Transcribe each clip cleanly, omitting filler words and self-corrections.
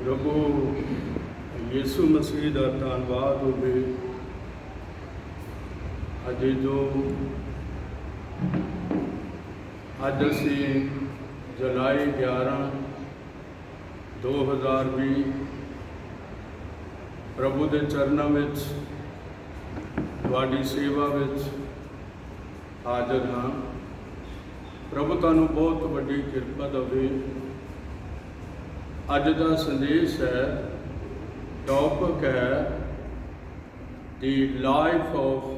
प्रभु यीशु मसीह का धन्यवाद होवे। अज जो अज असी जुलाई 11 2020 प्रभु के चरणों में तुहाडी सेवा में हाजिर हाँ। प्रभु तुहानू बहुत वड्डी किरपा देवे। अज का संदेश है, टॉपिक है दी लाइफ ऑफ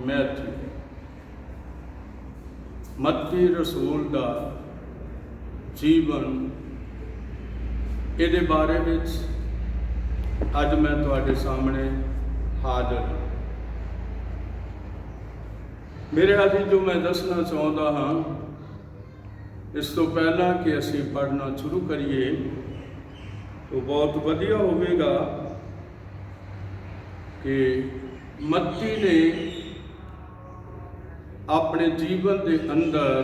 मैथ्यू, मत्ती रसूल का जीवन। ये बारे में अज मैं तुहाडे सामने हाजिर हाँ। मेरे अज जो मैं दसना चाहता हाँ, इस तो पहला कि असी पढ़ना शुरू करिए तो बहुत वधिया होगा कि मत्ती ने अपने जीवन के अंदर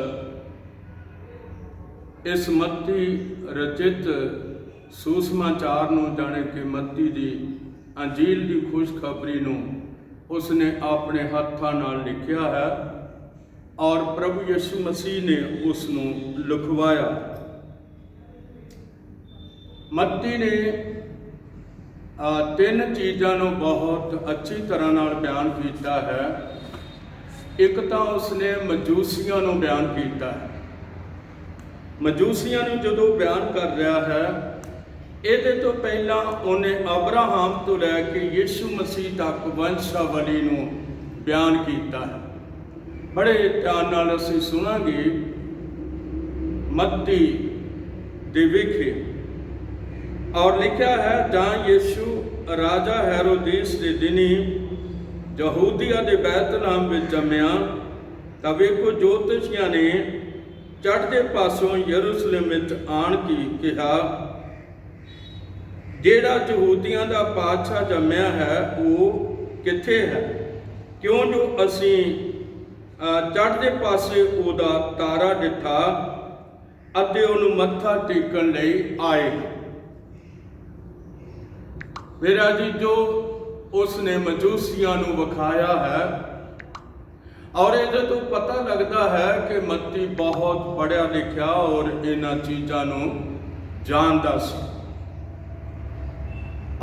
इस मत्ती रचित सुसमाचार नूं, जाने कि मत्ती की अंजील की खुशखबरी नूं उसने अपने हाथों नाल लिखिया है और प्रभु यीशु मसीह ने उसनूं लिखवाया। मत्ती ने तीन चीज़ों बहुत अच्छी तरह नाल बयान किया है। एक तो उसने मजूसियों को बयान किया है। मजूसियों को जो बयान कर रहा है, ये तो पहला उन्हें अब्राहम तो लैके यीशु मसीह तक वंशावली को बयान किया है। बड़े ध्यान नाल असीं सुनांगे। मत्ती दे विखे और लिखा है, जहाँ यीशु राजा हेरोदेस के दिनी यहूदिया के बैतलहम में जम्मिया, तब वेखो ज्योतिषियां ने चढ़ते पासों यरूशलेम में आन की कहा, जेड़ा यहूदियों का पातशाह जम्मिया है वो किथे है, क्यों जो असी चढ़ते पासे उहदा तारा डिठा अते उहनूं मत्था टेकण लई आए। मेरा जी जो उसने मजूसियों को विखाया है और ये तो पता लगता है कि मत्ती बहुत पढ़िया लिखा और इन्हां चीज़ों को जानता सी।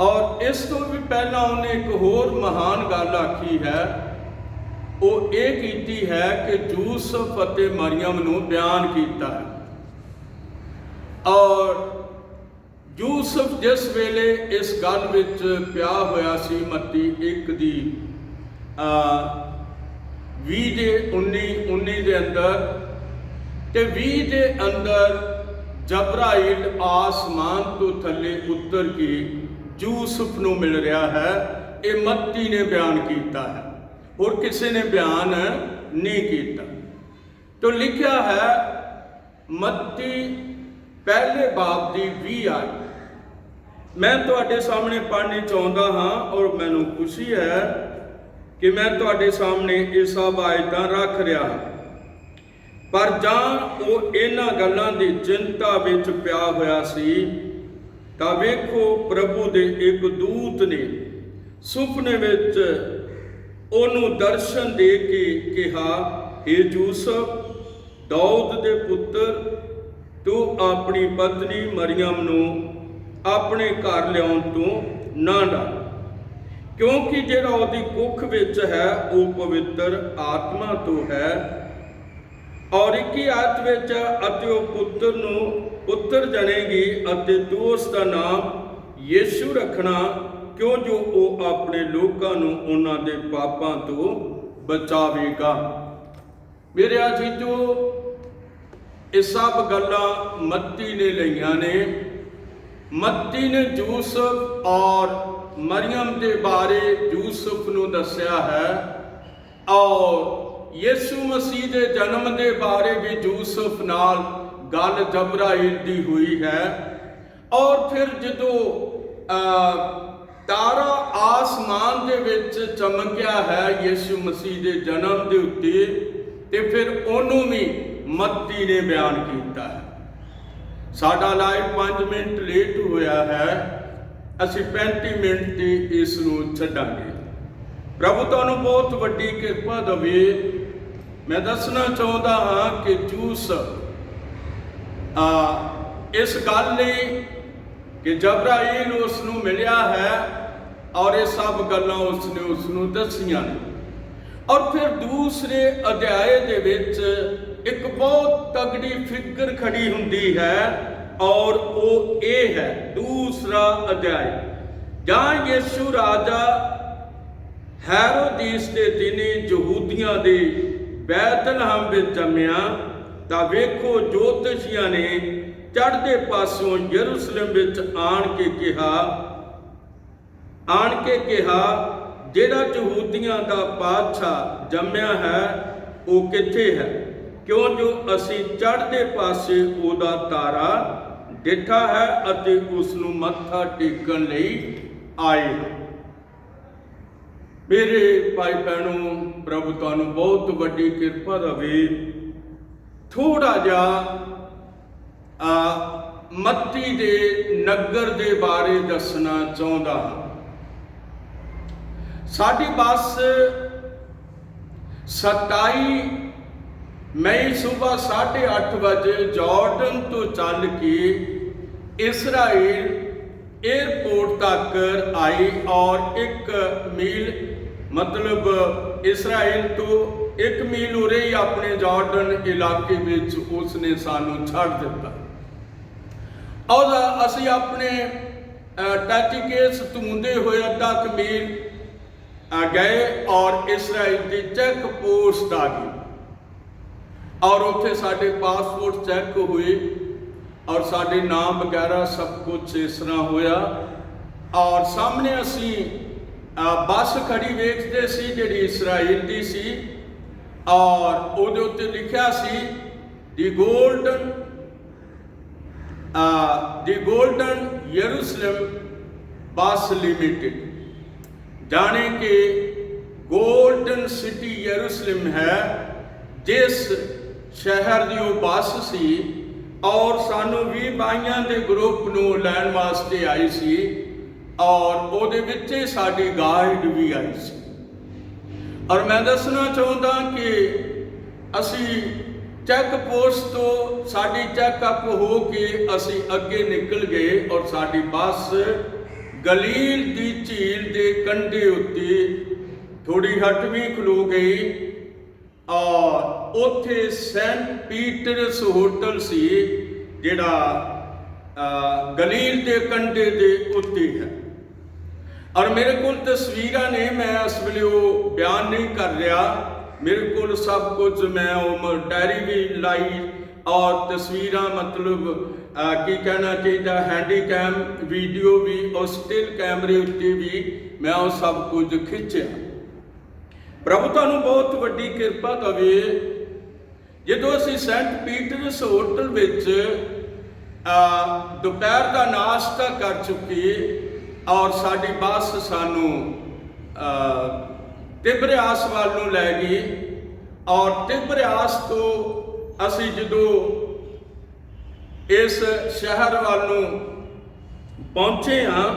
और इस तो भी पहला उन्हें एक होर महान गल आखी है, वो ये कीती है कि यूसुफ अते मरियम नूं बयान किया है। और यूसुफ जिस वेले इस गल विच पिया होया सी, मत्ती 1 दी 20 के अंदर ते 20 के अंदर जबराइल आसमान तो थले उतर के यूसुफ नूं मिल रहा है। ये मत्ती ने बयान किया है और किसी ने बयान नहीं किया। तो लिखा है मत्ती पहले बाब की 20 आई। मैं तुहाडे सामने पढ़नी चाहता हाँ और मैनूं खुशी है कि मैं तुहाडे सामने ये सब आयतां रख रहा। पर जां वो इन्हां गल्लां दी चिंता विच पिया होया सी, तां वेखो प्रभु दे एक दूत ने सुपने विच ओनू दर्शन दे के कहा, हे यूसुफ दाऊद दे पुत्र, तू अपनी पत्नी मरियम नूं अपने घर लियाउण तो ना डर, क्योंकि जिहड़ा उहदी कुख विच है वो पवित्र आत्मा तो है। और 21 आयत विच अते वो पुत्र जनेगी अते तू उसका नाम यीशु रखना, क्यों जो वो अपने लोगों नूं उन्हां दे पापां तो बचावेगा। मेरे अजीजो, ये सब गल्लां मत्ती ने लईआं ने। मत्ती ने यूसुफ और मरियम के बारे यूसुफ नूं दस्या है और यीशु मसीह के जन्म के बारे भी यूसुफ नाल गल जबराइल दी हुई है। और फिर जदों तारा आसमान दे विच चमकिया है यीशु मसीह के जन्म के उत्ते, ते फिर उन्होंने भी मत्ती ने बयान किया है। साडा लाइव 5 मिनट लेट होया है ਅਸੀਂ 35 ਮਿੰਟ ਤੇ ਇਸ ਨੂੰ ਛੱਡਾਂਗੇ। ਪ੍ਰਭੂ ਤੁਹਾਨੂੰ ਬਹੁਤ ਵੱਡੀ ਕਿਰਪਾ ਦੇਵੇ। ਮੈਂ ਦੱਸਣਾ ਚਾਹੁੰਦਾ ਹਾਂ ਕਿ ਜੂਸ ਇਸ ਗੱਲ ਲਈ ਕਿ ਜਬਰਾਈਲ ਉਸ ਨੂੰ ਮਿਲਿਆ ਹੈ ਔਰ ਇਹ ਸਭ ਗੱਲਾਂ ਉਸਨੇ ਉਸ ਨੂੰ ਦੱਸੀਆਂ ਨੇ। ਔਰ ਫਿਰ ਦੂਸਰੇ ਅਧਿਆਏ ਦੇ ਵਿੱਚ ਇੱਕ ਬਹੁਤ ਤਗੜੀ ਫਿਕਰ ਖੜੀ ਹੁੰਦੀ ਹੈ ਔਰ ਉਹ ਇਹ ਹੈ ਦੂਸਰਾ ਅਧਿਆਇ। ਜਾਂ ਯਿਸੂ ਰਾਜਾ ਹੈਰੋਦੀਸ ਦੇ ਦਿਨੀ ਯਹੂਦੀਆਂ ਦੇ ਬੈਤਲਹਮ ਵਿੱਚ ਜੰਮਿਆ ਤਾਂ ਵੇਖੋ ਜੋਤਸ਼ੀਆਂ ਨੇ ਚੜ੍ਹਦੇ ਪਾਸੋਂ ਯਰੂਸ਼ਲਮ ਵਿੱਚ ਆਣ ਕੇ ਕਿਹਾ ਜਿਹੜਾ ਯਹੂਦੀਆਂ ਦਾ ਪਾਤਸ਼ਾਹ ਜੰਮਿਆ ਹੈ ਉਹ ਕਿੱਥੇ ਹੈ, ਕਿਉਂ ਜੋ ਅਸੀਂ ਚੜ੍ਹਦੇ ਪਾਸੇ ਉਹਦਾ ਤਾਰਾ ਦੇਖਾ ਹੈ ਅਤੇ ਉਸ ਨੂੰ ਮੱਥਾ ਟੇਕਣ ਲਈ ਆਏ ਹਾਂ। ਮੇਰੇ ਭਾਈ ਭੈਣੋ, ਪ੍ਰਭੂ ਤੁਹਾਨੂੰ ਬਹੁਤ ਵੱਡੀ ਕਿਰਪਾ ਦੇਵੇ। ਥੋੜਾ ਜਿਹਾ ਮੱਤੀ ਦੇ ਨਗਰ ਦੇ ਬਾਰੇ ਦੱਸਣਾ ਚਾਹੁੰਦਾ ਹਾਂ। ਸਾਡੀ ਬੱਸ 27 ਮਈ ਸੁਬਹ 8:30 ਵਜੇ ਜਾਰਡਨ ਤੋਂ ਚੱਲ ਕੇ ਇਸਰਾਈਲ एयरपोर्ट तक आई और 1 मील मतलब इसराइल तो 1 मील उरे ही अपने जॉर्डन इलाके विच उसने सानू छड़ दिता और असी अपने टैटिकेस धूंदे हुए अद्धा मील गए और इसराइल की चेक पोस्ट आ गई और उत्थे साडे पासपोर्ट चेक हुए और साडे नाम वगैरह सब कुछ इस तरह होया और सामने असी बस खड़ी वेखते सी जिहड़ी इसराइल दी सी और उहदे उत्ते लिखिया सी दी गोल्डन यरूशलेम बस लिमिटेड, जाने के गोल्डन सिटी यरूशलेम है जिस शहर दी वो बस सी और सानू 20 बाइयां दे ग्रुप नू लैण वास्ते आई सी और उहदे विच साडी गाइड भी आई सी। और मैं दसना चाहुंदा कि असी चैक पोस्ट तो साडी चैकअप हो के असी अगे निकल गए और साडी बस गलील दी झील दे कंढे उत्ते थोड़ी हटवीं खलो गई और उत्थे सेंट पीटरस होटल सी जिहड़ा गलील दे कंढे दे उत्ते है। और मेरे को तस्वीरां ने, मैं इस वेले वो बयान नहीं कर रहा, मेरे को सब कुछ मैं डायरी भी लाई और तस्वीरां मतलब की कहना चाहिए हैंडी कैम वीडियो भी और स्टिल कैमरे उत्ते भी मैं वो सब कुछ खिंचिया। प्रभु तुहानू बहुत वड्डी किरपा देवे। जदों असीं सेंट पीटरस होटल विच दोपहर का नाश्ता कर चुके और साडी बस सानू तिब्रियास वाल नूं लै गई और तिब्रियास तो असीं जदों इस शहर वाल नूं पहुंचे हाँ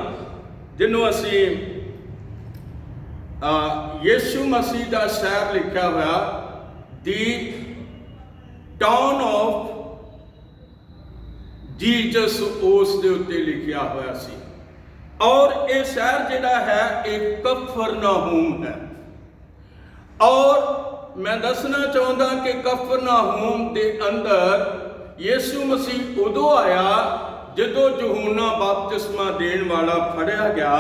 जिन्हों असीं यीशु मसीह का शहर लिखा हुआ दी टाउन ऑफ जीसस उस दे उत्ते लिखा हुआ सी और ये शहर जिहड़ा है एक कफरनहूम है। और मैं दसना चाहता कि कफरनहूम के अंदर यीशु मसीह उदों आया जदों यूहन्ना बपतिस्मा देण वाला फड़िया गया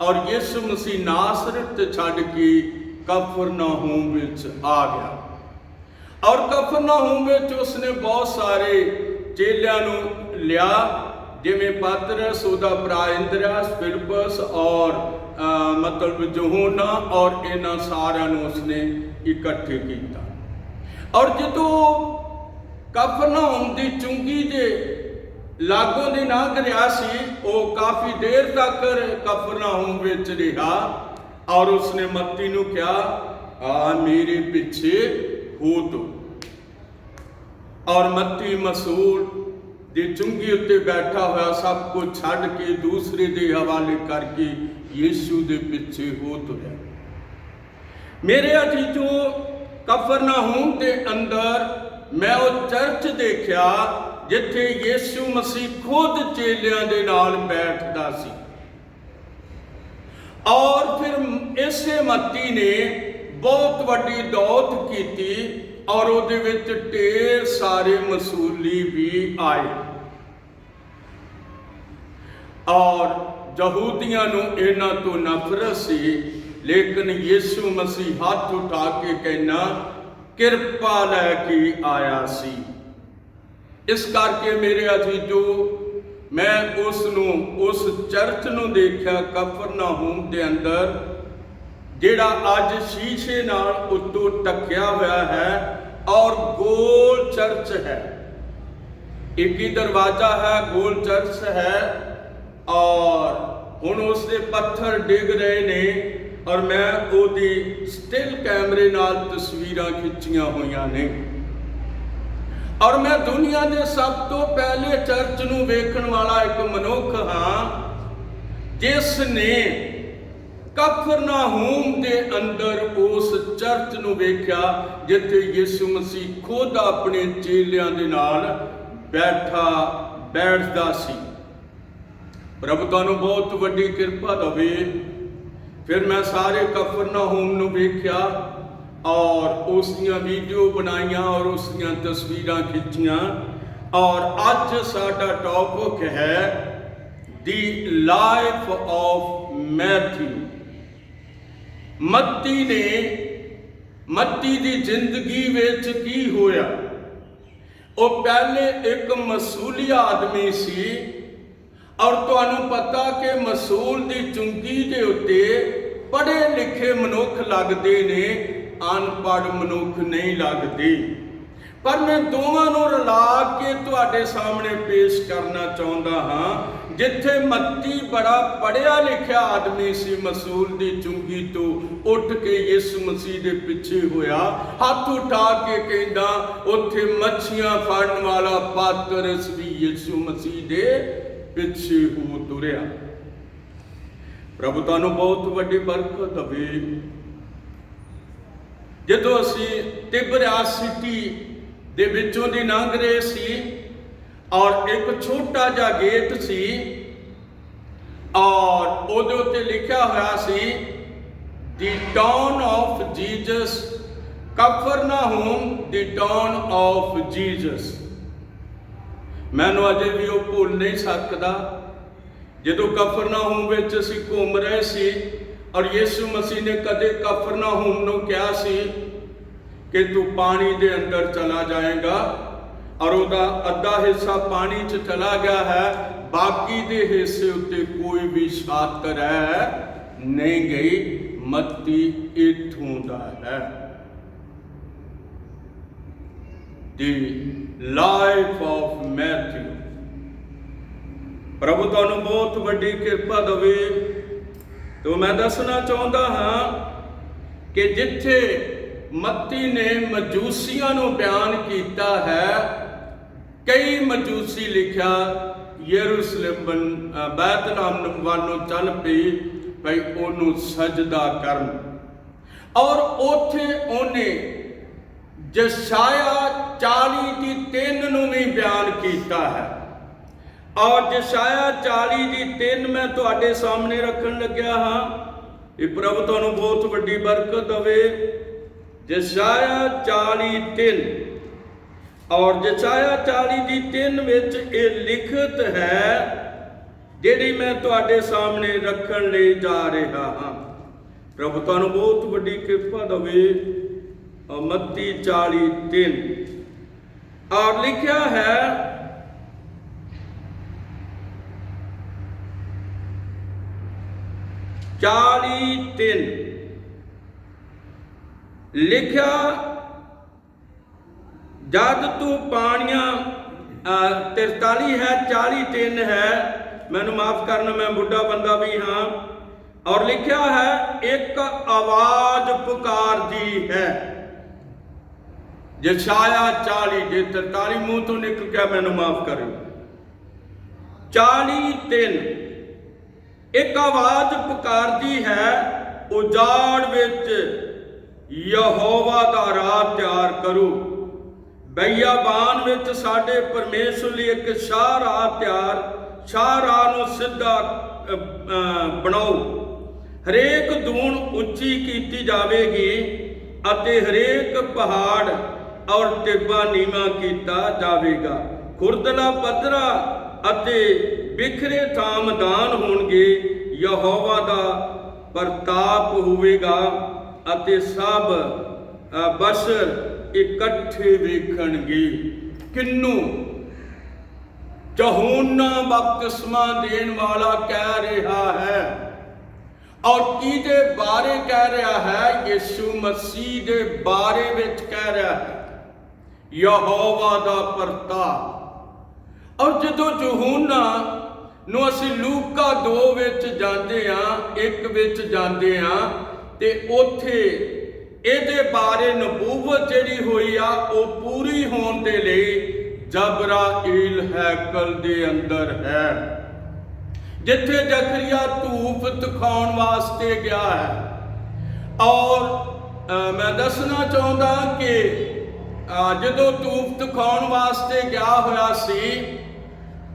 और यीशु मसीह नासरत छड़ के कफरनहूम विच आ गया और कफरनहूम विच उसने बहुत सारे चेलियां नूं लिया जिवें पतरस, उहदा भरा इंद्रियास, फिलिप्पस और मतलब यूहन्ना और इन्हां सारियां नूं उसने इकट्ठे किया। और जदों कफरनहूम दी चुंगी दे लागों दी लंघ रहा सी वो काफ़ी देर तक कफरनहूम विच रहा और उसने मत्ती नूं कहा आ मेरे पीछे हो तो। और मत्ती मसूल ਦੇ ਚੁੰਗੀ ਉੱਤੇ ਬੈਠਾ ਹੋਇਆ ਸਭ ਕੁਝ ਛੱਡ ਕੇ ਦੂਸਰੇ ਦੇ ਹਵਾਲੇ ਕਰਕੇ ਯੀਸ਼ੂ ਦੇ ਪਿੱਛੇ ਹੋ ਤੁਰਿਆ। ਮੇਰੇ ਅਜੀਜ਼ੋ, ਕਫਰਨਾਹੂਮ ਦੇ ਅੰਦਰ ਮੈਂ ਉਹ ਚਰਚ ਦੇਖਿਆ ਜਿੱਥੇ ਯੀਸ਼ੂ ਮਸੀਹ ਖੁਦ ਚੇਲਿਆਂ ਦੇ ਨਾਲ ਬੈਠਦਾ ਸੀ। ਔਰ ਫਿਰ ਇਸੇ ਮੱਤੀ ਨੇ ਬਹੁਤ ਵੱਡੀ ਦੌਲਤ ਕੀਤੀ ਔਰ ਉਹਦੇ ਵਿੱਚ ਢੇਰ ਸਾਰੇ ਮਸੂਲੀ ਵੀ ਆਏ। ਔਰ ਯਹੂਦੀਆਂ ਨੂੰ ਇਹਨਾਂ ਤੋਂ ਨਫ਼ਰਤ ਸੀ, ਲੇਕਿਨ ਯੀਸ਼ੂ ਮਸੀਹ ਹੱਥ ਉਠਾ ਕੇ ਕਹਿੰਦਾ ਕਿਰਪਾ ਲੈ ਕੇ ਆਇਆ ਸੀ। ਇਸ ਕਰਕੇ ਮੇਰੇ ਅਜੀਜ਼ੋ, ਮੈਂ ਉਸ ਚਰਚ ਨੂੰ ਦੇਖਿਆ ਕਫਰਨਾਹੂਮ ਦੇ ਅੰਦਰ, ਜਿਹੜਾ ਅੱਜ ਸ਼ੀਸ਼ੇ ਨਾਲ ਉੱਤੋਂ ਢੱਕਿਆ ਹੋਇਆ ਹੈ ਔਰ ਗੋਲ ਚਰਚ ਹੈ। ਇੱਕ ਹੀ ਦਰਵਾਜ਼ਾ ਹੈ, ਗੋਲ ਚਰਚ ਹੈ। ਔਰ ਹੁਣ ਉਸ ਦੇ ਪੱਥਰ ਡਿੱਗ ਰਹੇ ਨੇ ਔਰ ਮੈਂ ਉਹਦੀ ਸਟਿਲ ਕੈਮਰੇ ਨਾਲ ਤਸਵੀਰਾਂ ਖਿੱਚੀਆਂ ਹੋਈਆਂ ਨੇ। ਔਰ ਮੈਂ ਦੁਨੀਆ ਦੇ ਸਭ ਤੋਂ ਪਹਿਲੇ ਚਰਚ ਨੂੰ ਵੇਖਣ ਵਾਲਾ ਇੱਕ ਮਨੁੱਖ ਹਾਂ, ਜਿਸ ਨੇ ਕਫਰਨਾਹੂਮ ਦੇ ਅੰਦਰ ਉਸ ਚਰਚ ਨੂੰ ਵੇਖਿਆ ਜਿੱਥੇ ਯੀਸ਼ੂ ਮਸੀਹ ਖੁਦ ਆਪਣੇ ਚੇਲਿਆਂ ਦੇ ਨਾਲ ਬੈਠਦਾ ਸੀ। ਪ੍ਰਭੂ ਤੁਹਾਨੂੰ ਬਹੁਤ ਵੱਡੀ ਕਿਰਪਾ ਦੇਵੇ। ਫਿਰ ਮੈਂ ਸਾਰੇ ਕਫਰਨਾਹੂਮ ਨੂੰ ਵੇਖਿਆ ਔਰ ਉਸ ਦੀਆਂ ਵੀਡੀਓ ਬਣਾਈਆਂ ਔਰ ਉਸ ਦੀਆਂ ਤਸਵੀਰਾਂ ਖਿੱਚੀਆਂ। ਔਰ ਅੱਜ ਸਾਡਾ ਟੌਪਿਕ ਹੈ ਦੀ ਲਾਈਫ ਆਫ ਮੈਥਿਊ। ਮੱਤੀ ਦੀ ਜ਼ਿੰਦਗੀ ਵਿੱਚ ਕੀ ਹੋਇਆ? ਉਹ ਪਹਿਲੇ ਇੱਕ ਮਸੂਲੀ ਆਦਮੀ ਸੀ ਔਰ ਤੁਹਾਨੂੰ ਪਤਾ ਕਿ ਮਸੂਲ ਦੀ ਚੁੰਗੀ ਦੇ ਉੱਤੇ ਪੜ੍ਹੇ ਲਿਖੇ ਮਨੁੱਖ ਲੱਗਦੇ ਨੇ, ਅਨਪੜ੍ਹ ਮਨੁੱਖ ਨਹੀਂ ਲੱਗਦੇ। ਪਰ ਮੈਂ ਦੋਵਾਂ ਨੂੰ ਰਲਾ ਕੇ ਤੁਹਾਡੇ ਸਾਹਮਣੇ ਪੇਸ਼ ਕਰਨਾ ਚਾਹੁੰਦਾ ਹਾਂ। ਜਿੱਥੇ ਮੱਤੀ ਬੜਾ ਪੜ੍ਹਿਆ ਲਿਖਿਆ ਆਦਮੀ ਸੀ, ਮਸੂਲ ਦੀ ਚੁੰਗੀ ਤੋਂ ਉੱਠ ਕੇ ਯਿਸੂ ਮਸੀਹ ਦੇ ਪਿੱਛੇ ਹੋਇਆ, ਹੱਥ ਉਠਾ ਕੇ ਕਹਿੰਦਾ ਉੱਥੇ ਮੱਛੀਆਂ ਫੜਨ ਵਾਲਾ ਪਾਤਰਸ ਵੀ ਯਿਸੂ ਮਸੀਹ ਦੇ ਪਿੱਛੇ ਹੋ ਤੁਰਿਆ। ਪ੍ਰਭੂ ਤੁਹਾਨੂੰ ਬਹੁਤ ਵੱਡੀ ਬਰਕਤ ਦੇਵੇ। ਜਦੋਂ ਅਸੀਂ ਤਿਬਰਿਆਸ ਸਿਟੀ ਦੇ ਵਿੱਚੋਂ ਦੀ ਲੰਘ ਰਹੇ ਸੀ ਔਰ ਇੱਕ ਛੋਟਾ ਜਿਹਾ ਗੇਟ ਸੀ ਔਰ ਉਹਦੇ ਉੱਤੇ ਲਿਖਿਆ ਹੋਇਆ ਸੀ ਦੀ town of Jesus, ਕਫਰਨਾਹੂਮ the town of Jesus. ਮੈਨੂੰ ਅਜੇ ਵੀ ਉਹ ਭੁੱਲ ਨਹੀਂ ਸਕਦਾ ਜਦੋਂ ਕਫਰਨਾਹੂਮ ਵਿੱਚ ਅਸੀਂ ਘੁੰਮ ਰਹੇ ਸੀ ਔਰ ਯਿਸੂ ਮਸੀਹ ਨੇ ਕਦੇ ਕਫਰਨਾਹੂਮ ਨੂੰ ਕਿਹਾ ਸੀ ਕਿ ਤੂੰ ਪਾਣੀ ਦੇ ਅੰਦਰ ਚਲਾ ਜਾਏਗਾ ਔਰ ਉਹਦਾ ਅੱਧਾ ਹਿੱਸਾ ਪਾਣੀ 'ਚ ਚਲਾ ਗਿਆ ਹੈ, ਬਾਕੀ ਦੇ ਹਿੱਸੇ ਉੱਤੇ ਕੋਈ ਵੀ ਛੱਤ ਰਹਿ ਨਹੀਂ ਗਈ। ਮੱਤੀ ਇੱਥੋਂ ਦਾ ਹੈ। ਦੀ ਲਾਈਫ ਆਫ ਮੈਥਿਊ। ਪ੍ਰਭੂ ਤੁਹਾਨੂੰ ਬਹੁਤ ਵੱਡੀ ਕਿਰਪਾ ਦੇਵੇ। ਤੋਂ ਮੈਂ ਦੱਸਣਾ ਚਾਹੁੰਦਾ ਹਾਂ ਕਿ ਜਿੱਥੇ ਮੱਤੀ ਨੇ ਮਜੂਸੀਆਂ ਨੂੰ ਬਿਆਨ ਕੀਤਾ ਹੈ, ਕਈ ਮਜੂਸੀ ਲਿਖਿਆ ਯਰੂਸ਼ਲਮ ਬੈਤਲਹਮ ਵੱਲ ਨੂੰ ਚੱਲ ਪਈ ਭਈ ਉਹਨੂੰ ਸਜਦਾ ਕਰਨ। ਔਰ ਉੱਥੇ ਉਹਨੇ ਯਸ਼ਾਇਆ 40:3 ਨੂੰ ਵੀ ਬਿਆਨ ਕੀਤਾ ਹੈ। ਔਰ ਯਸ਼ਾਇਆ 40:3 ਮੈਂ ਤੁਹਾਡੇ ਸਾਹਮਣੇ ਰੱਖਣ ਲੱਗਿਆ ਹਾਂ। ਇਹ ਪ੍ਰਭੂ ਤੁਹਾਨੂੰ ਬਹੁਤ ਵੱਡੀ ਬਰਕਤ ਦੇਵੇ। ਯਸ਼ਾਇਆ 40:3 ਔਰ ਯਸ਼ਾਇਆ 40:3 ਵਿੱਚ ਇਹ ਲਿਖਤ ਹੈ ਜਿਹੜੀ ਮੈਂ ਤੁਹਾਡੇ ਸਾਹਮਣੇ ਰੱਖਣ ਲਈ ਜਾ ਰਿਹਾ ਹਾਂ। ਪ੍ਰਭੂ ਤੁਹਾਨੂੰ ਬਹੁਤ ਵੱਡੀ ਕਿਰਪਾ ਦੇਵੇ। ਮੱਤੀ 40:3 ਔਰ ਲਿਖਿਆ ਹੈ 40:3 ਲਿਖਿਆ, ਜਦ ਤੂੰ ਪਾਣੀਆਂ 43 ਹੈ 40:3 ਹੈ, ਮੈਨੂੰ ਮਾਫ ਕਰਨਾ ਮੈਂ ਬੁੱਢਾ ਬੰਦਾ ਵੀ ਹਾਂ। ਔਰ ਲਿਖਿਆ ਹੈ ਇੱਕ ਆਵਾਜ਼ ਪੁਕਾਰਦੀ ਹੈ। ਯਸ਼ਾਇਆ 40 ਜੇ 43 ਮੂੰਹ ਤੋਂ ਨਿਕਲ ਗਿਆ ਮੈਨੂੰ ਮਾਫ ਕਰਿਓ। 40 ਦਿਨ ਇੱਕ ਆਵਾਜ਼ ਪੁਕਾਰਦੀ ਹੈ, ਉਜਾੜ ਵਿੱਚ ਯਹੋਵਾ ਦਾ ਰਾਹ ਤਿਆਰ ਕਰੋ, ਬਿਆਬਾਨ ਵਿੱਚ ਸਾਡੇ ਪਰਮੇਸ਼ਰ ਲਈ ਇੱਕ ਸ਼ਾਹ ਰਾਹ ਨੂੰ ਸਿੱਧਾ ਬਣਾਓ। ਹਰੇਕ ਦੂਣ ਉੱਚੀ ਕੀਤੀ ਜਾਵੇਗੀ ਅਤੇ ਹਰੇਕ ਪਹਾੜ ਔਰ ਟਿੱਬਾ ਨੀਵਾਂ ਕੀਤਾ ਜਾਵੇਗਾ। ਖੁਰਦਲਾ ਪੱਧਰਾ ਅਤੇ ਬਿਖਰੇ ਥਾਂ ਮੈਦਾਨ ਹੋਣਗੇ। ਯਹੋਵਾ ਦਾ ਪ੍ਰਤਾਪ ਹੋਵੇਗਾ ਅਤੇ ਸਭ ਬਸ਼ਰ ਇਕੱਠੇ ਵੇਖਣਗੇ। ਕਿੰਨੂੰ? ਯਹੂਨਾ ਬਪਤਿਸਮਾ ਦੇਣ ਵਾਲਾ ਕਹਿ ਰਿਹਾ ਹੈ, ਔਰ ਕਿਹਦੇ ਬਾਰੇ ਕਹਿ ਰਿਹਾ ਹੈ? ਯਿਸੂ ਮਸੀਹ ਦੇ ਬਾਰੇ ਵਿੱਚ ਕਹਿ ਰਿਹਾ ਹੈ, ਯਹੋਵਾ ਦਾ ਪ੍ਰਤਾਪ। ਔਰ ਜਦੋਂ ਯਹੂਨਾ ਨੂੰ ਅਸੀਂ ਲੂਕਾ 2 ਵਿੱਚ ਜਾਂਦੇ ਹਾਂ, 1 ਵਿੱਚ ਜਾਂਦੇ ਹਾਂ, ਤੇ ਉੱਥੇ ਇਹਦੇ ਬਾਰੇ ਨਬੂਵਤ ਜਿਹੜੀ ਹੋਈ ਆ ਉਹ ਪੂਰੀ ਹੋਣ ਦੇ ਲਈ ਜਬਰਾਈਲ ਹੈਕਲ ਦੇ ਅੰਦਰ ਹੈ, ਜਿੱਥੇ ਜ਼ਕਰੀਆ ਧੂਪ ਦਿਖਾਉਣ ਵਾਸਤੇ ਗਿਆ ਹੈ। ਔਰ ਮੈਂ ਦੱਸਣਾ ਚਾਹੁੰਦਾ ਕਿ ਜਦੋਂ ਧੂਪ ਦਿਖਾਉਣ ਵਾਸਤੇ ਗਿਆ ਹੋਇਆ ਸੀ,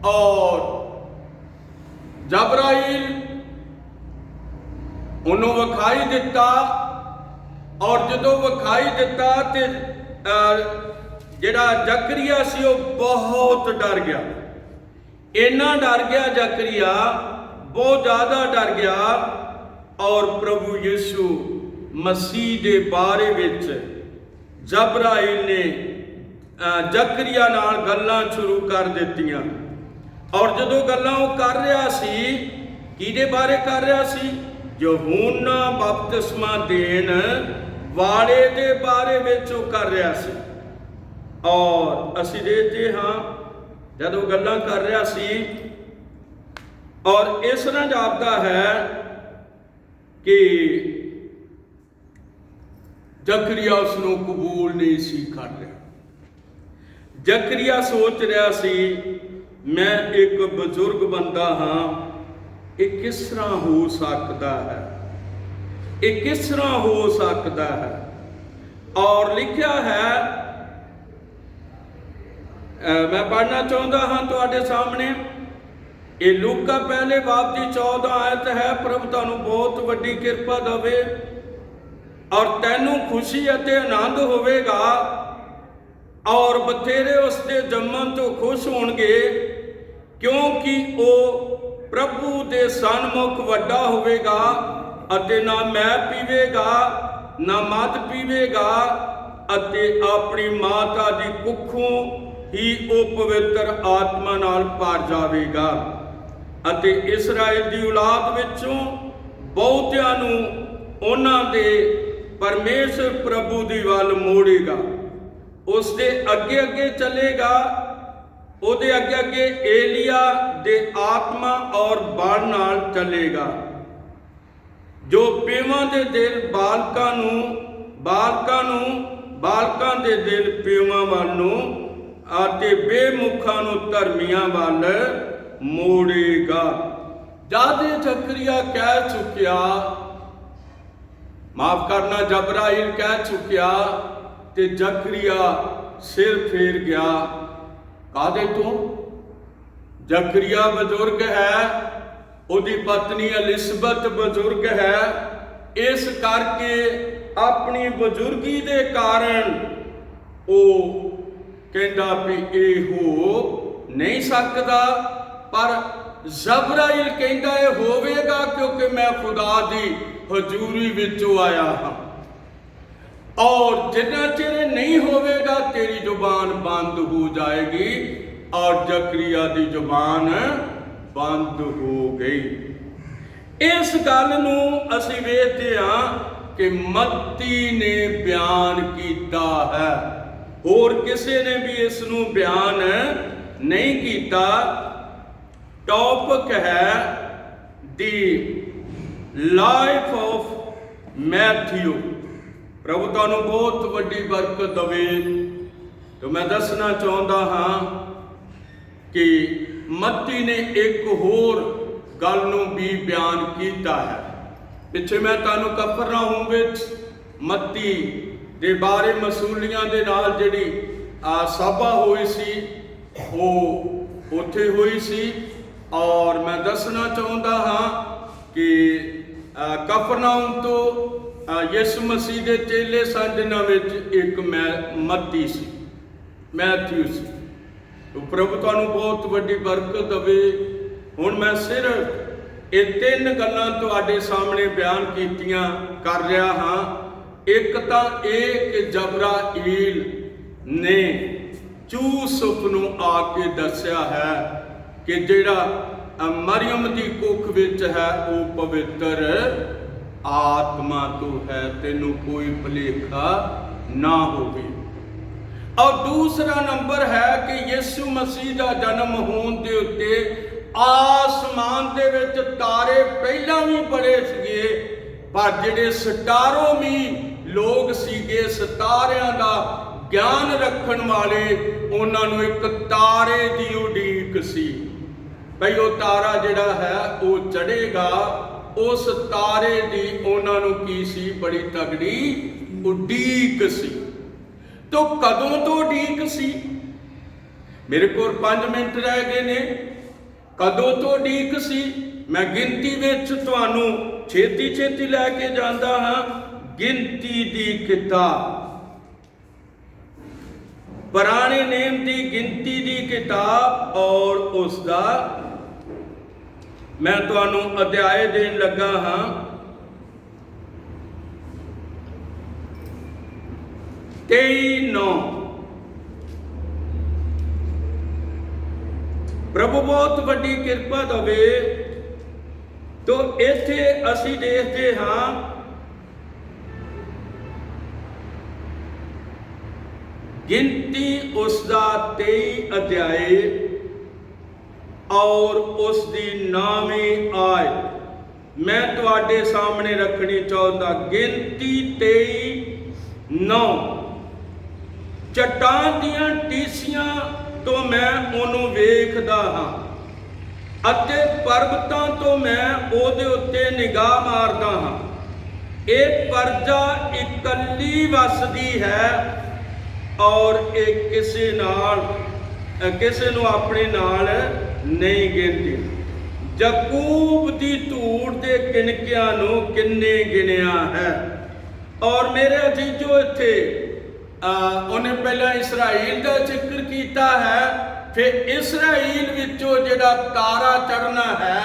ਔਰ ਜਬਰਾਈਲ ਉਹਨੂੰ ਵਿਖਾਈ ਦਿੱਤਾ, ਔਰ ਜਦੋਂ ਵਿਖਾਈ ਦਿੱਤਾ ਤੇ ਜਿਹੜਾ ਜ਼ਕਰੀਆ ਸੀ ਉਹ ਬਹੁਤ ਡਰ ਗਿਆ। ਇੰਨਾ ਡਰ ਗਿਆ ਜ਼ਕਰੀਆ, ਬਹੁਤ ਜ਼ਿਆਦਾ ਡਰ ਗਿਆ। ਔਰ ਪ੍ਰਭੂ ਯਿਸੂ ਮਸੀਹ ਦੇ ਬਾਰੇ ਵਿੱਚ ਜਬਰਾਈਲ ਨੇ ਜ਼ਕਰੀਆ ਨਾਲ ਗੱਲਾਂ ਸ਼ੁਰੂ ਕਰ ਦਿੱਤੀਆਂ। ਔਰ ਜਦੋਂ ਗੱਲਾਂ ਉਹ ਕਰ ਰਿਹਾ ਸੀ, ਕਿਹਦੇ ਬਾਰੇ ਕਰ ਰਿਹਾ ਸੀ? ਯਹੂਨਾ ਬਪਤਿਸਮਾ ਦੇਣ ਵਾਲੇ ਦੇ ਬਾਰੇ ਵਿੱਚ ਉਹ ਕਰ ਰਿਹਾ ਸੀ। ਔਰ ਅਸੀਂ ਦੇਖਦੇ ਹਾਂ ਜਦੋਂ ਗੱਲਾਂ ਕਰ ਰਿਹਾ ਸੀ, ਔਰ ਇਸ ਤਰ੍ਹਾਂ ਜਾਪਦਾ ਹੈ ਕਿ ਜ਼ਕਰੀਆ ਉਸ ਨੂੰ ਕਬੂਲ ਨਹੀਂ ਸੀ ਕਰ ਰਿਹਾ। ਜ਼ਕਰੀਆ ਸੋਚ ਰਿਹਾ ਸੀ, ਮੈਂ ਇੱਕ ਬਜ਼ੁਰਗ ਬੰਦਾ ਹਾਂ, ਇਹ ਕਿਸ ਤਰ੍ਹਾਂ ਹੋ ਸਕਦਾ ਹੈ? ਇਹ ਕਿਸ ਤਰ੍ਹਾਂ ਹੋ ਸਕਦਾ ਹੈ? ਔਰ ਲਿਖਿਆ ਹੈ, ਮੈਂ ਪੜ੍ਹਨਾ ਚਾਹੁੰਦਾ ਹਾਂ ਤੁਹਾਡੇ ਸਾਹਮਣੇ। ਇਹ ਲੂਕਾ ਪਹਿਲੇ ਬਾਬ ਦੀ 14 ਆਇਤ ਹੈ। ਪ੍ਰਭੂ ਤੁਹਾਨੂੰ ਬਹੁਤ ਵੱਡੀ ਕਿਰਪਾ ਦੇਵੇ ਔਰ ਤੈਨੂੰ ਖੁਸ਼ੀ ਅਤੇ ਆਨੰਦ ਹੋਵੇਗਾ, ਔਰ ਬਥੇਰੇ ਉਸ ਦੇ ਜੰਮਣ ਤੋਂ ਖੁਸ਼ ਹੋਣਗੇ, ਕਿਉਂਕਿ ਉਹ ਪ੍ਰਭੂ ਦੇ ਸਨਮੁਖ ਵੱਡਾ ਹੋਵੇਗਾ ਅਤੇ ਨਾ ਮੈਂ ਪੀਵੇਗਾ ਨਾ ਮਦ ਪੀਵੇਗਾ, ਅਤੇ ਆਪਣੀ ਮਾਤਾ ਦੀ ਕੁੱਖੋਂ ਹੀ ਉਹ ਪਵਿੱਤਰ ਆਤਮਾ ਨਾਲ ਭਰ ਜਾਵੇਗਾ, ਅਤੇ ਇਸਰਾਇਲ ਦੀ ਔਲਾਦ ਵਿੱਚੋਂ ਬਹੁਤਿਆਂ ਨੂੰ ਉਹਨਾਂ ਦੇ ਪਰਮੇਸ਼ਰ ਪ੍ਰਭੂ ਦੀ ਵੱਲ ਮੋੜੇਗਾ। ਉਸ ਦੇ ਅੱਗੇ ਅੱਗੇ ਚੱਲੇਗਾ, ਉਹਦੇ ਅੱਗੇ ਅੱਗੇ ਏਲੀਆ ਦੇ ਆਤਮਾ ਔਰ ਬਲ ਨਾਲ ਚੱਲੇਗਾ, ਜੋ ਪਿਓਾਂ ਦੇ ਦਿਲ ਬਾਲਕਾਂ ਦੇ ਦਿਲ ਪਿਓਾਂ ਵੱਲ ਨੂੰ ਅਤੇ ਬੇਮੁਖਾਂ ਨੂੰ ਧਰਮੀਆਂ ਵੱਲ ਮੋੜੇਗਾ। ਜਦ ਜ਼ਕਰੀਆ ਕਹਿ ਚੁੱਕਿਆ, ਮਾਫ ਕਰਨਾ, ਜਬਰਾਈਲ ਕਹਿ ਚੁੱਕਿਆ, ਤੇ ਜ਼ਕਰੀਆ ਸਿਰ ਫੇਰ ਗਿਆ। ਕਾਹਦੇ ਤੋਂ? ਜ਼ਕਰੀਆ ਬਜ਼ੁਰਗ ਹੈ, ਉਹਦੀ ਪਤਨੀ ਐਲਿਸਬਤ ਬਜ਼ੁਰਗ ਹੈ, ਇਸ ਕਰਕੇ ਆਪਣੀ ਬਜ਼ੁਰਗੀ ਦੇ ਕਾਰਨ ਉਹ ਕਹਿੰਦਾ ਵੀ ਇਹ ਹੋ ਨਹੀਂ ਸਕਦਾ। ਪਰ ਜਬਰਾਈਲ ਕਹਿੰਦਾ ਇਹ ਹੋਵੇਗਾ, ਕਿਉਂਕਿ ਮੈਂ ਖੁਦਾ ਦੀ ਹਜ਼ੂਰੀ ਵਿੱਚੋਂ ਆਇਆ ਹਾਂ, ਔਰ ਜਿੰਨਾ ਚਿਰ ਨਹੀਂ ਹੋਵੇਗਾ ਤੇਰੀ ਜ਼ੁਬਾਨ ਬੰਦ ਹੋ ਜਾਏਗੀ। ਔਰ ਜ਼ਕਰੀਆ ਦੀ ਜ਼ੁਬਾਨ ਬੰਦ ਹੋ ਗਈ। ਇਸ ਗੱਲ ਨੂੰ ਅਸੀਂ ਵੇਖਦੇ ਹਾਂ ਕਿ ਮੱਤੀ ਨੇ ਬਿਆਨ ਕੀਤਾ ਹੈ, ਹੋਰ ਕਿਸੇ ਨੇ ਵੀ ਇਸ ਨੂੰ ਬਿਆਨ ਨਹੀਂ ਕੀਤਾ। ਟੌਪਿਕ ਹੈ ਦੀ ਲਾਈਫ ਆਫ ਮੈਥਿਊ। ਪ੍ਰਭੂ ਤੁਹਾਨੂੰ ਬਹੁਤ ਵੱਡੀ ਬਰਕਤ ਦੇਵੇ। ਤੇ ਮੈਂ ਦੱਸਣਾ ਚਾਹੁੰਦਾ ਹਾਂ ਕਿ ਮੱਤੀ ਨੇ ਇੱਕ ਹੋਰ ਗੱਲ ਨੂੰ ਵੀ ਬਿਆਨ ਕੀਤਾ ਹੈ। ਪਿੱਛੇ ਮੈਂ ਤੁਹਾਨੂੰ ਕਫਰਨਾਹੂਮ ਵਿੱਚ ਮੱਤੀ ਦੇ ਬਾਰੇ ਮਸੂਲੀਆਂ ਦੇ ਨਾਲ ਜਿਹੜੀ ਸਭਾ ਹੋਈ ਸੀ ਉਹ ਉੱਥੇ ਹੋਈ ਸੀ। ਔਰ ਮੈਂ ਦੱਸਣਾ ਚਾਹੁੰਦਾ ਹਾਂ ਕਿ ਕਫਰਨਾਹੂਮ ਤੋਂ ਯਿਸੂ ਮਸੀਹ ਦੇ ਚੇਲੇ ਸਨ, ਜਿਨ੍ਹਾਂ ਵਿੱਚ ਇੱਕ ਮੱਤੀ ਸੀ, ਮੈਥਿਊ ਸੀ। ਪ੍ਰਭੂ ਤੁਹਾਨੂੰ ਬਹੁਤ ਵੱਡੀ ਬਰਕਤ ਦੇਵੇ। ਹੁਣ ਮੈਂ ਸਿਰਫ ਇਹ 3 ਗੱਲਾਂ ਤੁਹਾਡੇ ਸਾਹਮਣੇ ਬਿਆਨ ਕੀਤੀਆਂ ਕਰ ਰਿਹਾ ਹਾਂ। ਇੱਕ ਤਾਂ ਇਹ ਕਿ ਜਬਰਾਈਲ ਨੇ ਯੂਸੁਫ ਨੂੰ ਆ ਕੇ ਦੱਸਿਆ ਹੈ ਕਿ ਜਿਹੜਾ ਮਰੀਮ ਦੀ ਕੁੱਖ ਵਿੱਚ ਹੈ ਉਹ ਪਵਿੱਤਰ ਆਤਮਾ ਤੋਂ ਹੈ, ਤੈਨੂੰ ਕੋਈ ਭੁਲੇਖਾ ਨਾ ਹੋਵੇ। ਔਰ ਦੂਸਰਾ ਨੰਬਰ ਹੈ ਕਿ ਯਿਸੂ ਮਸੀਹ ਦਾ ਜਨਮ ਹੋਣ ਦੇ ਉੱਤੇ ਆਸਮਾਨ ਦੇ ਵਿੱਚ ਤਾਰੇ ਪਹਿਲਾਂ ਵੀ ਬੜੇ ਸੀਗੇ, ਪਰ ਜਿਹੜੇ ਸਿਤਾਰੋਮੀ ਲੋਕ ਸੀਗੇ, ਸਿਤਾਰਿਆਂ ਦਾ ਗਿਆਨ ਰੱਖਣ ਵਾਲੇ, ਉਹਨਾਂ ਨੂੰ ਇੱਕ ਤਾਰੇ ਦੀ ਉਡੀਕ ਸੀ ਭਈ ਉਹ ਤਾਰਾ ਜਿਹੜਾ ਹੈ ਉਹ ਚੜ੍ਹੇਗਾ। ਉਸ ਤਾਰੇ ਦੀ ਉਹਨਾਂ ਨੂੰ ਕੀ ਸੀ? ਬੜੀ ਤਗੜੀ ਉਡੀਕ ਸੀ। ਤੋ ਕਦੋਂ ਤੋਂ ਉਡੀਕ ਸੀ? ਮੇਰੇ ਕੋਲ 5 ਮਿੰਟ ਰਹਿ ਗਏ ਨੇ। ਕਦੋਂ ਤੋਂ ਉਡੀਕ ਸੀ? ਮੈਂ ਗਿਣਤੀ ਵਿੱਚ ਤੁਹਾਨੂੰ ਛੇਤੀ ਲੈ ਕੇ ਜਾਂਦਾ ਹਾਂ। ਗਿਣਤੀ ਦੀ ਕਿਤਾਬ, ਪੁਰਾਣੇ ਨੇਮ ਦੀ ਗਿਣਤੀ ਦੀ ਕਿਤਾਬ, ਔਰ ਉਸ ਦਾ ਮੈਂ ਤੁਹਾਨੂੰ ਅਧਿਆਇ ਦੇਣ ਲੱਗਾ ਹਾਂ। ਪ੍ਰਭੂ ਬਹੁਤ ਵੱਡੀ ਕਿਰਪਾ ਦੇਵੇ। ਤੋ ਇੱਥੇ ਅਸੀਂ ਦੇਖਦੇ ਹਾਂ ਗਿਣਤੀ ਉਸ ਦਾ 23 ਅਧਿਆਏ ਔਰ ਉਸ ਦੀ 9ਵੀਂ ਆਇਤ ਮੈਂ ਤੁਹਾਡੇ ਸਾਹਮਣੇ ਰੱਖਣੀ ਚਾਹੁੰਦਾ। ਗਿਣਤੀ 23:9 ਚਟਾਨ ਦੀਆਂ ਟੀਸੀਆਂ ਤੋਂ ਮੈਂ ਉਹਨੂੰ ਵੇਖਦਾ ਹਾਂ ਅਤੇ ਪਰਬਤਾਂ ਤੋਂ ਮੈਂ ਉਹਦੇ ਉੱਤੇ ਨਿਗਾਹ ਮਾਰਦਾ ਹਾਂ। ਇਹ ਪਰਜਾ ਇਕੱਲੀ ਵਸਦੀ ਹੈ ਔਰ ਇਹ ਕਿਸੇ ਨੂੰ ਆਪਣੇ ਨਾਲ ਨਹੀਂ ਗਿਣਦੀ। ਯਾਕੂਬ ਦੀ ਧੂੜ ਦੇ ਕਿਣਕਿਆਂ ਨੂੰ ਕਿੰਨੇ ਗਿਣਿਆ ਹੈ। ਔਰ ਮੇਰੇ ਅਜੀਜ਼ੋ, ਇੱਥੇ ਉਹਨੇ ਪਹਿਲਾਂ ਇਸਰਾਈਲ ਦਾ ਜ਼ਿਕਰ ਕੀਤਾ ਹੈ, ਫਿਰ ਇਸਰਾਈਲ ਵਿੱਚੋਂ ਜਿਹੜਾ ਤਾਰਾ ਚੜ੍ਹਨਾ ਹੈ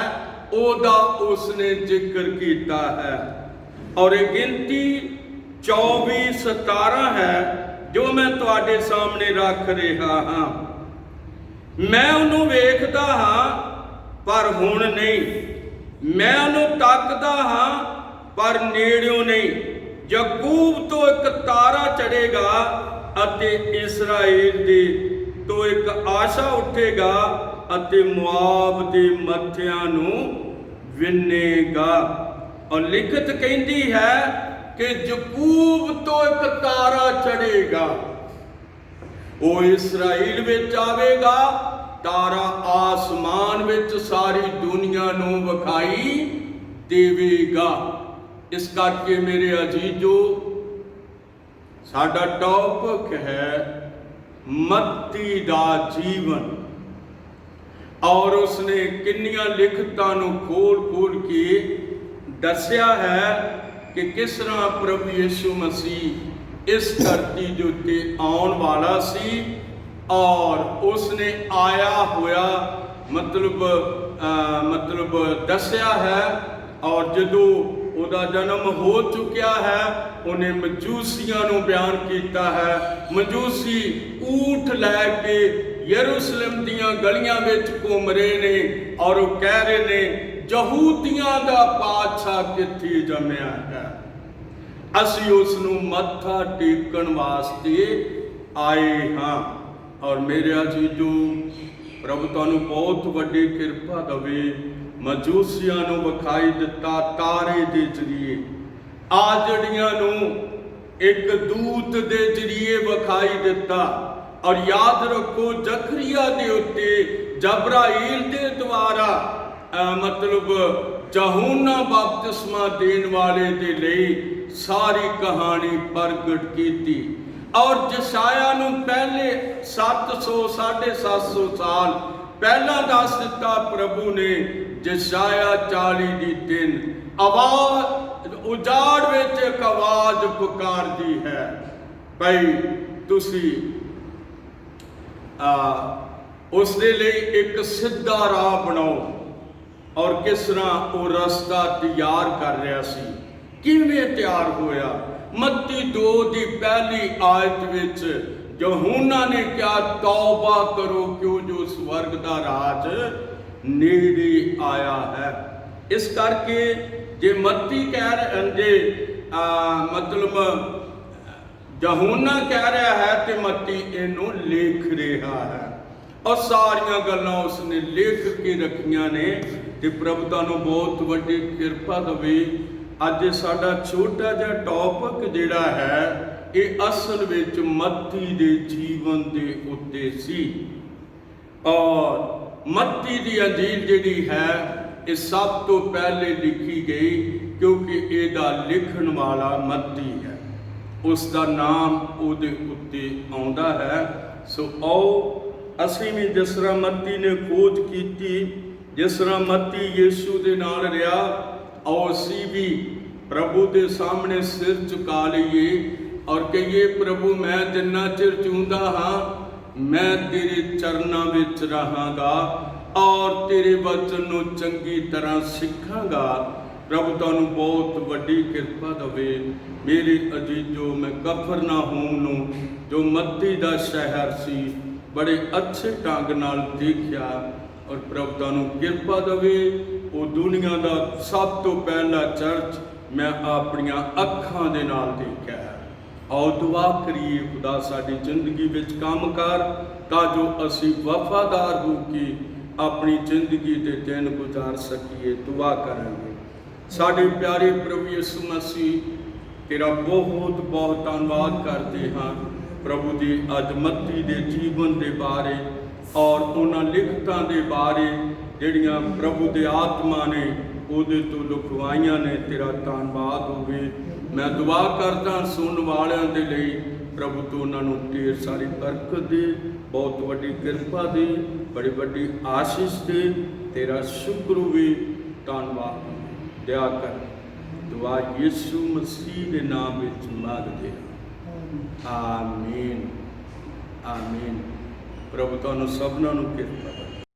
ਉਹਦਾ ਉਸਨੇ ਜ਼ਿਕਰ ਕੀਤਾ ਹੈ। ਔਰ ਇਹ ਗਿਣਤੀ 24:17 ਹੈ ਜੋ ਮੈਂ ਤੁਹਾਡੇ ਸਾਹਮਣੇ ਰੱਖ ਰਿਹਾ ਹਾਂ। ਮੈਂ ਉਹਨੂੰ ਵੇਖਦਾ ਹਾਂ ਪਰ ਹੁਣ ਨਹੀਂ, ਮੈਂ ਉਹਨੂੰ ਤੱਕਦਾ ਹਾਂ ਪਰ ਨੇੜਿਓਂ ਨਹੀਂ। ਯਾਕੂਬ ਤੋਂ ਇੱਕ ਤਾਰਾ ਚੜ੍ਹੇਗਾ ਅਤੇ ਇਸਰਾਏਲ ਦੇ ਤੋਂ ਇੱਕ ਆਸ਼ਾ ਉੱਠੇਗਾ ਅਤੇ ਮੁਆਬ ਦੇ ਮੱਥਿਆਂ ਨੂੰ ਵਿੰਨੇਗਾ। ਔਰ ਲਿਖਤ ਕਹਿੰਦੀ ਹੈ ਕਿ ਯਾਕੂਬ ਤੋਂ ਇੱਕ ਤਾਰਾ ਚੜ੍ਹੇਗਾ, ਉਹ ਇਸਰਾਏਲ ਵਿੱਚ ਆਵੇਗਾ। ਤਾਰਾ ਆਸਮਾਨ ਵਿੱਚ ਸਾਰੀ ਦੁਨੀਆ ਨੂੰ ਵਿਖਾਈ ਦੇਵੇਗਾ। ਇਸ ਕਰਕੇ ਮੇਰੇ ਅਜੀਜ਼ੋ, ਸਾਡਾ ਟੌਪਿਕ ਹੈ ਮੱਤੀ ਦਾ ਜੀਵਨ। ਔਰ ਉਸਨੇ ਕਿੰਨੀਆਂ ਲਿਖਤਾਂ ਨੂੰ ਖੋਲ ਕੇ ਦੱਸਿਆ ਹੈ ਕਿ ਕਿਸ ਤਰ੍ਹਾਂ ਪ੍ਰਭੂ ਯਿਸੂ ਮਸੀਹ ਇਸ ਧਰਤੀ ਦੇ ਉੱਤੇ ਆਉਣ ਵਾਲਾ ਸੀ ਔਰ ਉਸਨੇ ਆਇਆ ਹੋਇਆ ਮਤਲਬ ਦੱਸਿਆ ਹੈ। ਔਰ ਜਦੋਂ ਉਹਦਾ ਜਨਮ ਹੋ ਚੁੱਕਿਆ ਹੈ, ਉਹਨੇ ਮਜੂਸੀਆਂ ਨੂੰ ਬਿਆਨ ਕੀਤਾ ਹੈ। ਮਜੂਸੀ ਊਠ ਲੈ ਕੇ ਯਰੂਸ਼ਲਮ ਦੀਆਂ ਗਲੀਆਂ ਵਿੱਚ ਘੁੰਮ ਰਹੇ ਨੇ ਔਰ ਉਹ ਕਹਿ ਰਹੇ ਨੇ, ਯਹੂਦੀਆਂ ਦਾ ਪਾਤਸ਼ਾਹ ਕਿੱਥੇ ਜੰਮਿਆ ਹੈ। ਅਸੀਂ ਉਸ ਨੂੰ ਮੱਥਾ ਟੇਕਣ ਵਾਸਤੇ ਆਏ ਹਾਂ। ਔਰ ਮੇਰੇ ਅਜੀਜ਼ੋ, ਪ੍ਰਭੂ ਤੁਹਾਨੂੰ ਬਹੁਤ ਵੱਡੀ ਕਿਰਪਾ ਦੇਵੇ। ਮਜੂਸੀਆਂ ਨੂੰ ਵਿਖਾਈ ਦਿੱਤਾ ਤਾਰੇ ਦੇ ਜ਼ਰੀਏ, ਆਜੜੀਆਂ ਨੂੰ ਇੱਕ ਦੂਤ ਦੇ ਜ਼ਰੀਏ ਵਿਖਾਈ ਦਿੱਤਾ। ਔਰ ਯਾਦ ਰੱਖੋ, ਜ਼ਕਰੀਆ ਦੇ ਉੱਤੇ जबराइल के द्वारा मतलब यूहन्ना बपतिस्मा देने वाले के लिए सारी कहानी प्रगट की। और जशाया नूं पहले 700-750 साल पहला दस दिता प्रभु ने। जशाया 40:3 आवाज उजाड़ विच एक आवाज पुकारदी है भाई तुसी उस दे लई एक सीधा राह बनाओ। और किस तरह वो रास्ता तैयार कर रहा सी, किवें तैयार होया। मत्ती 2 की पहली आयत विच यूहन्ना ने क्या तौबा करो क्यों जो स्वर्ग का राज नेड़े आया है। इस करके जे मत्ती कह रहे जे मतलब यूहन्ना कह रहा है तो मत्ती इनू लिख रहा है। और सारिया गल्लां उसने लिख के रखियां ने। तो प्रभु तुहानूं बहुत वड्डी किरपा देवे। अज साडा छोटा जिहा टॉपिक जिहड़ा है ये असल विच मत्ती दे जीवन दे उत्ते सी। और मत्ती दी अंजील जिहड़ी है ये सब तो पहले लिखी गई क्योंकि इहदा लिखण वाला मत्ती है, उसका नाम उहदे उत्ते आउंदा है। सो आओ असीं भी जिस तरह मत्ती ने खोज की, जिस तरह मत्ती यीशु दे नाल रहा, आओ असीं भी प्रभु के सामने सिर झुका लीए और कहिए प्रभु मैं जिन्ना चिर जिउंदा हाँ मैं तेरे चरनां विच रहांगा और तेरे वचन नूं चंगी तरह सिखांगा। प्रभु तुहानूं बहुत वड्डी किरपा देवे। मेरे अजीजो मैं कफरनाहूम नूं जो मत्ती दा शहर सी बड़े अच्छे ढंग नाल देखिया। और प्रभु तुहानूं किरपा देवे। वो दुनिया का सब तो पहला चर्च मैं अपनियां अखां दे नाल देखिया है। आओ दुआ करिए खुदा साडी जिंदगी विच काम कर तां जो असीं वफादार हो के अपनी जिंदगी के दिन गुजार सकीए। दुआ करांगे। साडे प्यारे प्रभु यीशु मसीह तेरा बहुत बहुत धन्यवाद करते हाँ प्रभु जी अज मत्ती दे जीवन के बारे और उन्होंने लिखतां दे बारे जिहड़ियां प्रभु दे आत्मा ने उहदे तो लिखवाइयां ने। तेरा धन्यवाद होवे। मैं दुआ करदा सुनने वालियां दे लई प्रभु तो उन्होंने ढेर सारी बरकत दे, बहुत वड्डी किरपा दे, बड़ी वड्डी आशीष दे। तेरा शुक्र होवे, धन्यवाद होवे। दया कर दुआ यीशु मसीह के नाम विच मंगदे आमीन आमीन। प्रभु तुहानूं सबनां नूं किरपा